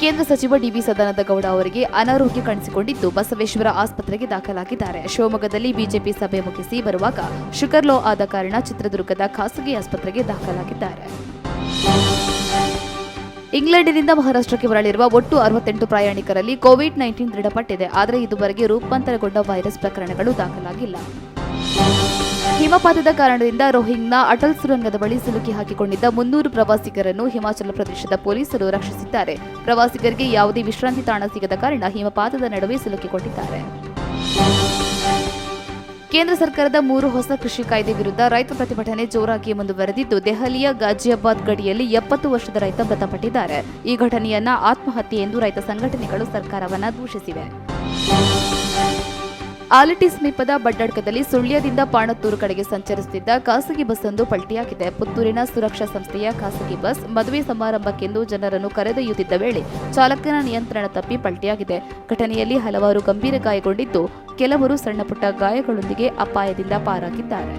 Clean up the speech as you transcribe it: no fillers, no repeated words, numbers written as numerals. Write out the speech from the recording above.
ಕೇಂದ್ರ ಸಚಿವ ಡಿ.ವಿ. ಸದಾನಂದ ಗೌಡ ಅವರಿಗೆ ಅನಾರೋಗ್ಯ ಕಾಣಿಸಿಕೊಂಡಿದ್ದು ಬಸವೇಶ್ವರ ಆಸ್ಪತ್ರೆಗೆ ದಾಖಲಾಗಿದ್ದಾರೆ. ಶಿವಮೊಗ್ಗದಲ್ಲಿ ಬಿಜೆಪಿ ಸಭೆ ಮುಗಿಸಿ ಬರುವಾಗ ಶುಗರ್ ಲೋ ಆದ ಕಾರಣ ಚಿತ್ರದುರ್ಗದ ಖಾಸಗಿ ಆಸ್ಪತ್ರೆಗೆ ದಾಖಲಾಗಿದ್ದಾರೆ. ಇಂಗ್ಲೆಂಡಿನಿಂದ ಮಹಾರಾಷ್ಟ್ರಕ್ಕೆ ಮರಳಿರುವ ಒಟ್ಟು 68 ಪ್ರಯಾಣಿಕರಲ್ಲಿ ಕೋವಿಡ್-19 ದೃಢಪಟ್ಟಿದೆ. ಆದರೆ ಇದುವರೆಗೆ ರೂಪಾಂತರಗೊಂಡ ವೈರಸ್ ಪ್ರಕರಣಗಳು ದಾಖಲಾಗಿಲ್ಲ. ಹಿಮಪಾತದ ಕಾರಣದಿಂದ ರೋಹಿಂಗ್ನ ಅಟಲ್ ಸುರಂಗದ ಬಳಿ ಸಿಲುಕಿ ಹಾಕಿಕೊಂಡಿದ್ದ 300 ಪ್ರವಾಸಿಗರನ್ನು ಹಿಮಾಚಲ ಪ್ರದೇಶದ ಪೊಲೀಸರು ರಕ್ಷಿಸಿದ್ದಾರೆ. ಪ್ರವಾಸಿಗರಿಗೆ ಯಾವುದೇ ವಿಶ್ರಾಂತಿ ತಾಣ ಸಿಗದ ಕಾರಣ ಹಿಮಪಾತದ ನಡುವೆ ಸಿಲುಕಿಕೊಂಡಿದ್ದಾರೆ. ಕೇಂದ್ರ ಸರ್ಕಾರದ 3 ಹೊಸ ಕೃಷಿ ಕಾಯ್ದೆ ವಿರುದ್ಧ ರೈತ ಪ್ರತಿಭಟನೆ ಜೋರಾಗಿ ಮುಂದುವರೆದಿದ್ದು, ದೆಹಲಿಯ ಗಾಜಿಯಾಬಾದ್ ಗಡಿಯಲ್ಲಿ 70 ವರ್ಷದ ರೈತ ಮೃತಪಟ್ಟಿದ್ದಾರೆ. ಈ ಘಟನೆಯನ್ನ ಆತ್ಮಹತ್ಯೆ ಎಂದು ರೈತ ಸಂಘಟನೆಗಳು ಸರ್ಕಾರವನ್ನ ದೂಷಿಸಿವೆ. ಆಲಟಿ ಸಮೀಪದ ಬಡ್ಡಡ್ಕದಲ್ಲಿ ಸುಳ್ಯದಿಂದ ಪಾಣತ್ತೂರು ಕಡೆಗೆ ಸಂಚರಿಸುತ್ತಿದ್ದ ಖಾಸಗಿ ಬಸ್ ಒಂದು ಪಲ್ಟಿಯಾಗಿದೆ. ಪುತ್ತೂರಿನ ಸುರಕ್ಷಾ ಸಂಸ್ಥೆಯ ಖಾಸಗಿ ಬಸ್ ಮದುವೆ ಸಮಾರಂಭಕ್ಕೆಂದು ಜನರನ್ನು ಕರೆದೊಯ್ಯುತ್ತಿದ್ದ ವೇಳೆ ಚಾಲಕನ ನಿಯಂತ್ರಣ ತಪ್ಪಿ ಪಲ್ಟಿಯಾಗಿದೆ. ಘಟನೆಯಲ್ಲಿ ಹಲವಾರು ಗಂಭೀರ ಗಾಯಗೊಂಡಿದ್ದು, ಕೆಲವರು ಸಣ್ಣಪುಟ್ಟ ಗಾಯಗಳೊಂದಿಗೆ ಅಪಾಯದಿಂದ ಪಾರಾಗಿದ್ದಾರೆ.